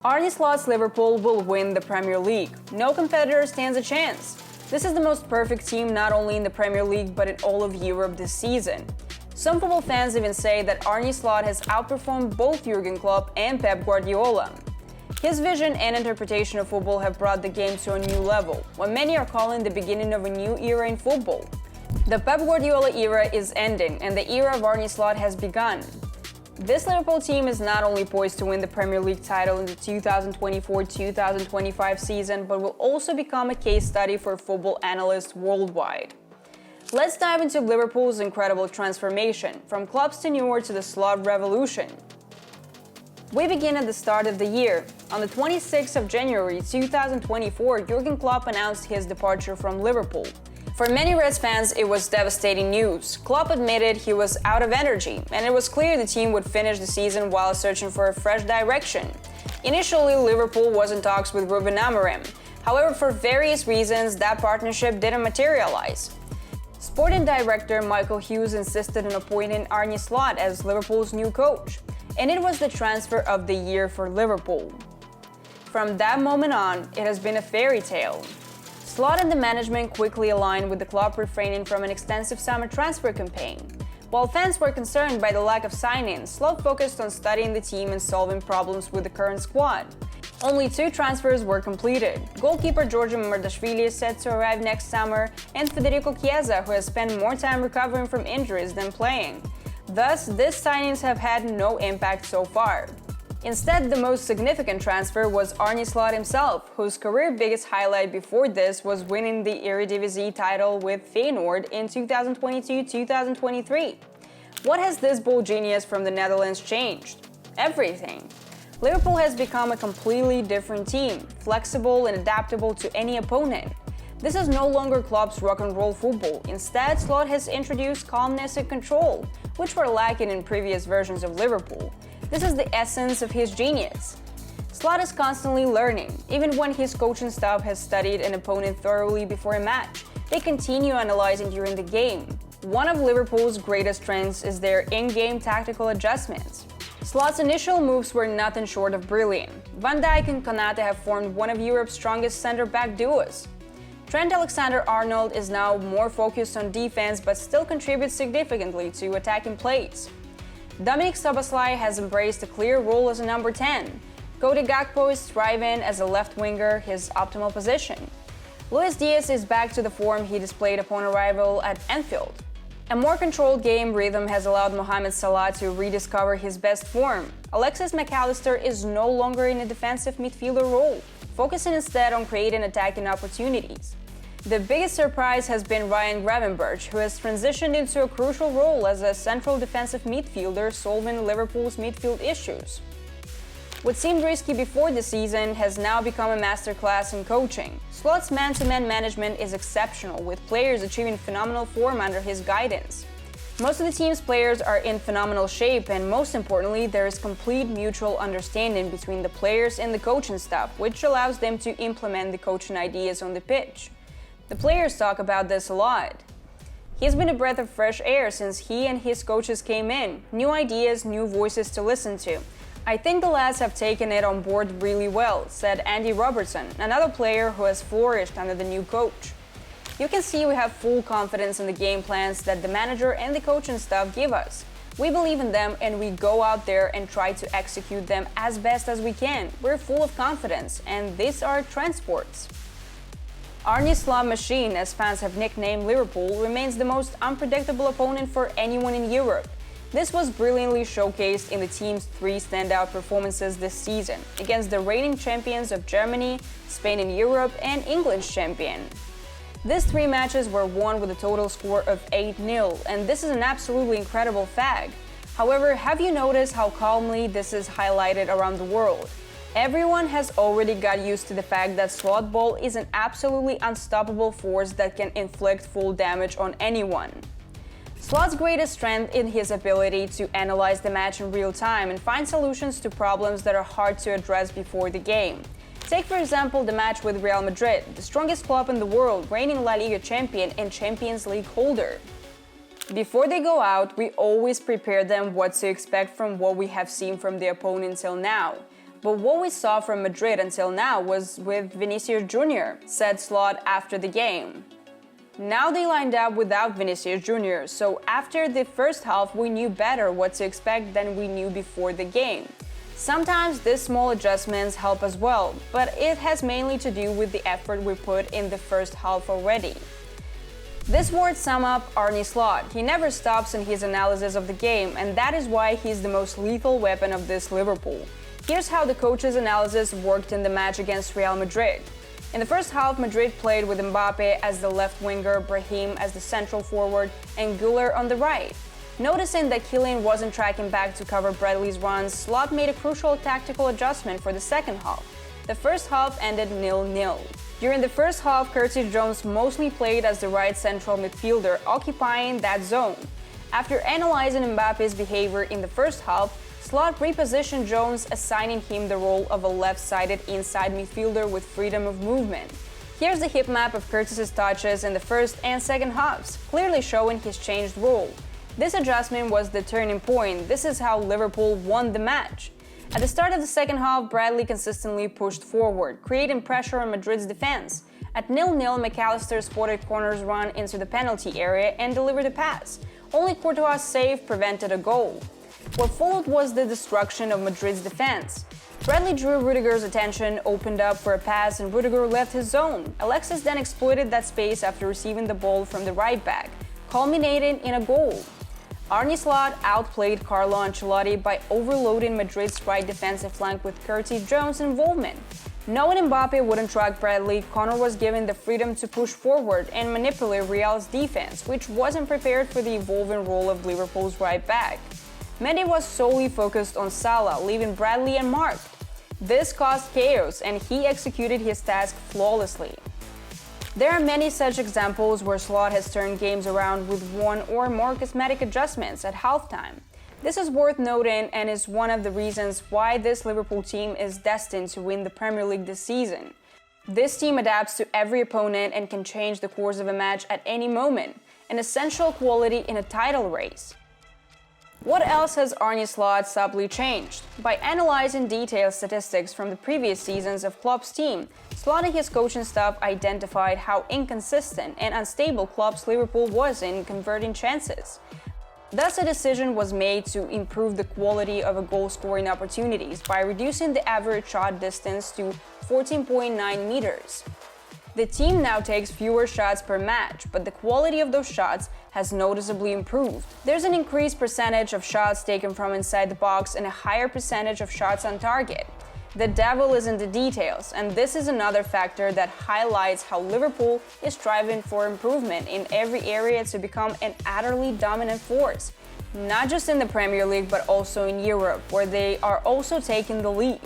Arne Slot's Liverpool will win the Premier League. No competitor stands a chance. This is the most perfect team not only in the Premier League but in all of Europe this season. Some football fans even say that Arne Slot has outperformed both Jürgen Klopp and Pep Guardiola. His vision and interpretation of football have brought the game to a new level, what many are calling the beginning of a new era in football. The Pep Guardiola era is ending and the era of Arne Slot has begun. This Liverpool team is not only poised to win the Premier League title in the 2024-2025 season, but will also become a case study for football analysts worldwide. Let's dive into Liverpool's incredible transformation, from Klopp's tenure to the Slot revolution. We begin at the start of the year. On the 26th of January 2024, Jürgen Klopp announced his departure from Liverpool. For many Reds fans, it was devastating news. Klopp admitted he was out of energy, and it was clear the team would finish the season while searching for a fresh direction. Initially, Liverpool was in talks with Ruben Amorim. However, for various reasons, that partnership didn't materialize. Sporting director Michael Hughes insisted on appointing Arne Slot as Liverpool's new coach, and it was the transfer of the year for Liverpool. From that moment on, it has been a fairy tale. Slot and the management quickly aligned with the club refraining from an extensive summer transfer campaign. While fans were concerned by the lack of signings, Slot focused on studying the team and solving problems with the current squad. Only 2 transfers were completed. Goalkeeper Jürgen is set to arrive next summer, and Federico Chiesa, who has spent more time recovering from injuries than playing. Thus, these signings have had no impact so far. Instead, the most significant transfer was Arne Slot himself, whose career biggest highlight before this was winning the Eredivisie title with Feyenoord in 2022-2023. What has this ball genius from the Netherlands changed? Everything. Liverpool has become a completely different team, flexible and adaptable to any opponent. This is no longer Klopp's rock and roll football. Instead, Slot has introduced calmness and control, which were lacking in previous versions of Liverpool. This is the essence of his genius. Slot is constantly learning. Even when his coaching staff has studied an opponent thoroughly before a match, they continue analyzing during the game. One of Liverpool's greatest strengths is their in-game tactical adjustments. Slot's initial moves were nothing short of brilliant. Van Dijk and Konate have formed one of Europe's strongest center-back duos. Trent Alexander-Arnold is now more focused on defense but still contributes significantly to attacking plays. Dominic Szoboszlai has embraced a clear role as a number 10. Cody Gakpo is thriving as a left winger, his optimal position. Luis Diaz is back to the form he displayed upon arrival at Anfield. A more controlled game rhythm has allowed Mohamed Salah to rediscover his best form. Alexis McAllister is no longer in a defensive midfielder role, focusing instead on creating attacking opportunities. The biggest surprise has been Ryan Gravenberch, who has transitioned into a crucial role as a central defensive midfielder solving Liverpool's midfield issues. What seemed risky before the season has now become a masterclass in coaching. Slot's man-to-man management is exceptional, with players achieving phenomenal form under his guidance. Most of the team's players are in phenomenal shape, and most importantly, there is complete mutual understanding between the players and the coaching staff, which allows them to implement the coaching ideas on the pitch. The players talk about this a lot. He's been a breath of fresh air since he and his coaches came in. New ideas, new voices to listen to. I think the lads have taken it on board really well, said Andy Robertson, another player who has flourished under the new coach. You can see we have full confidence in the game plans that the manager and the coaching staff give us. We believe in them and we go out there and try to execute them as best as we can. We're full of confidence, and these are transports. Arne Slot Machine, as fans have nicknamed Liverpool, remains the most unpredictable opponent for anyone in Europe. This was brilliantly showcased in the team's 3 standout performances this season, against the reigning champions of Germany, Spain in Europe, and England's champion. These 3 matches were won with a total score of 8-0, and this is an absolutely incredible fact. However, have you noticed how calmly this is highlighted around the world? Everyone has already got used to the fact that Slot ball is an absolutely unstoppable force that can inflict full damage on anyone. Slot's greatest strength is his ability to analyze the match in real time and find solutions to problems that are hard to address before the game. Take for example the match with Real Madrid, the strongest club in the world, reigning La Liga champion and Champions League holder. Before they go out, we always prepare them what to expect from what we have seen from the opponent till now. But what we saw from Madrid until now was with Vinicius Jr., said Slot after the game. Now they lined up without Vinicius Jr., so after the first half we knew better what to expect than we knew before the game. Sometimes these small adjustments help as well, but it has mainly to do with the effort we put in the first half already. This words sum up Arne Slot. He never stops in his analysis of the game, and that is why he's the most lethal weapon of this Liverpool. Here's how the coach's analysis worked in the match against Real Madrid. In the first half, Madrid played with Mbappe as the left winger, Brahim as the central forward, and Güler on the right. Noticing that Kylian wasn't tracking back to cover Bradley's runs, Slot made a crucial tactical adjustment for the second half. The first half ended 0-0. During the first half, Curtis Jones mostly played as the right central midfielder, occupying that zone. After analyzing Mbappe's behavior in the first half, Slot repositioned Jones, assigning him the role of a left-sided inside midfielder with freedom of movement. Here's the heat map of Curtis's touches in the first and second halves, clearly showing his changed role. This adjustment was the turning point. This is how Liverpool won the match. At the start of the second half, Bradley consistently pushed forward, creating pressure on Madrid's defense. At 0-0, McAllister spotted corners run into the penalty area and delivered a pass. Only Courtois' save prevented a goal. What followed was the destruction of Madrid's defense. Bradley drew Rudiger's attention, opened up for a pass, and Rudiger left his zone. Alexis then exploited that space after receiving the ball from the right back, culminating in a goal. Arne Slot outplayed Carlo Ancelotti by overloading Madrid's right defensive flank with Curtis Jones' involvement. Knowing Mbappe wouldn't track Bradley, Connor was given the freedom to push forward and manipulate Real's defense, which wasn't prepared for the evolving role of Liverpool's right back. Mendy was solely focused on Salah, leaving Bradley unmarked. This caused chaos, and he executed his task flawlessly. There are many such examples where Slot has turned games around with one or more cosmetic adjustments at halftime. This is worth noting and is one of the reasons why this Liverpool team is destined to win the Premier League this season. This team adapts to every opponent and can change the course of a match at any moment, an essential quality in a title race. What else has Arne Slot subtly changed? By analyzing detailed statistics from the previous seasons of Klopp's team, Slot and his coaching staff identified how inconsistent and unstable Klopp's Liverpool was in converting chances. Thus, a decision was made to improve the quality of goal-scoring opportunities by reducing the average shot distance to 14.9 meters. The team now takes fewer shots per match, but the quality of those shots has noticeably improved. There's an increased percentage of shots taken from inside the box and a higher percentage of shots on target. The devil is in the details, and this is another factor that highlights how Liverpool is striving for improvement in every area to become an utterly dominant force, not just in the Premier League but also in Europe, where they are also taking the lead.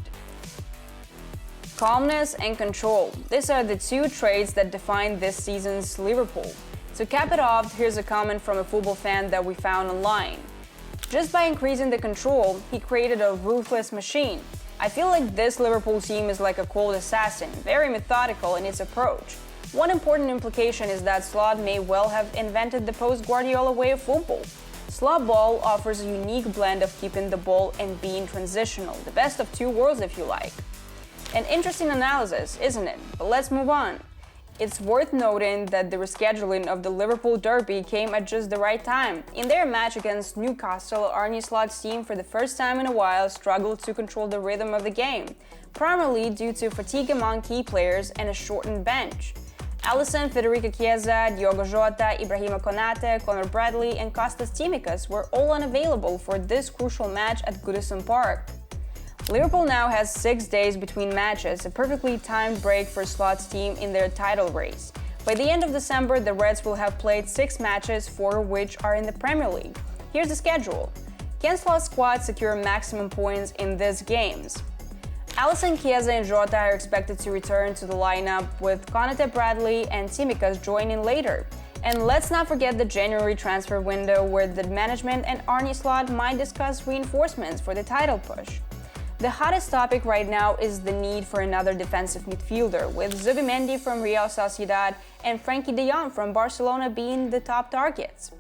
Calmness and control. These are the two traits that define this season's Liverpool. To cap it off, here's a comment from a football fan that we found online. Just by increasing the control, he created a ruthless machine. I feel like this Liverpool team is like a cold assassin, very methodical in its approach. One important implication is that Slot may well have invented the post-Guardiola way of football. Slot ball offers a unique blend of keeping the ball and being transitional, the best of two worlds if you like. An interesting analysis, isn't it? But let's move on. It's worth noting that the rescheduling of the Liverpool derby came at just the right time. In their match against Newcastle, Arne Slot's team for the first time in a while struggled to control the rhythm of the game, primarily due to fatigue among key players and a shortened bench. Alisson, Federico Chiesa, Diogo Jota, Ibrahima Konate, Conor Bradley and Kostas Tsimikas were all unavailable for this crucial match at Goodison Park. Liverpool now has 6 days between matches, a perfectly timed break for Slot's team in their title race. By the end of December, the Reds will have played 6 matches, 4 of which are in the Premier League. Here's the schedule. Can Slot's squad secure maximum points in these games? Alisson, Chiesa and Jota are expected to return to the lineup, with Konate, Bradley and Tsimikas joining later. And let's not forget the January transfer window, where the management and Arne Slot might discuss reinforcements for the title push. The hottest topic right now is the need for another defensive midfielder, with Zubimendi from Real Sociedad and Frankie de Jong from Barcelona being the top targets.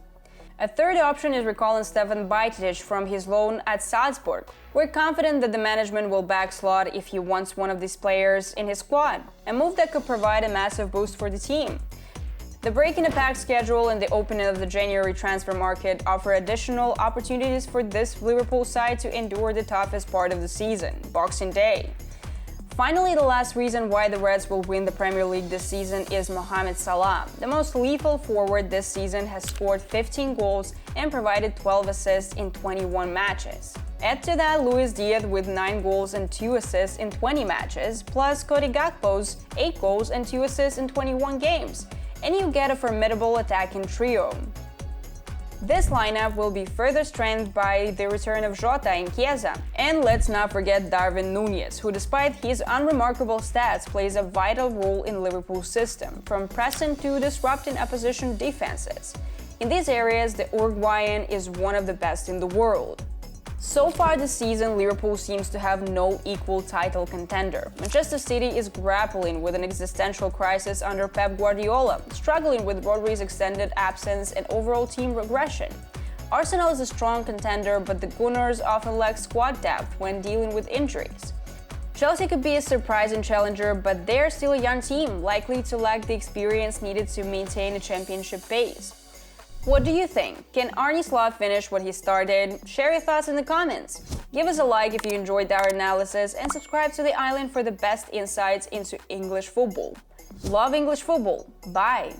A third option is recalling Stefan Bajtic from his loan at Salzburg. We're confident that the management will back Slot if he wants one of these players in his squad, a move that could provide a massive boost for the team. The break in the packed schedule and the opening of the January transfer market offer additional opportunities for this Liverpool side to endure the toughest part of the season, Boxing Day. Finally, the last reason why the Reds will win the Premier League this season is Mohamed Salah. The most lethal forward this season has scored 15 goals and provided 12 assists in 21 matches. Add to that Luis Diaz with 9 goals and 2 assists in 20 matches, plus Cody Gakpo's 8 goals and 2 assists in 21 games, and you get a formidable attacking trio. This lineup will be further strengthened by the return of Jota and Chiesa. And let's not forget Darwin Núñez, who despite his unremarkable stats plays a vital role in Liverpool's system, from pressing to disrupting opposition defenses. In these areas, the Uruguayan is one of the best in the world. So far this season, Liverpool seems to have no equal title contender. Manchester City is grappling with an existential crisis under Pep Guardiola, struggling with Rodri's extended absence and overall team regression. Arsenal is a strong contender, but the Gunners often lack squad depth when dealing with injuries. Chelsea could be a surprising challenger, but they're still a young team, likely to lack the experience needed to maintain a championship pace. What do you think? Can Arne Slot finish what he started? Share your thoughts in the comments. Give us a like if you enjoyed our analysis and subscribe to The Island for the best insights into English football. Love English football. Bye!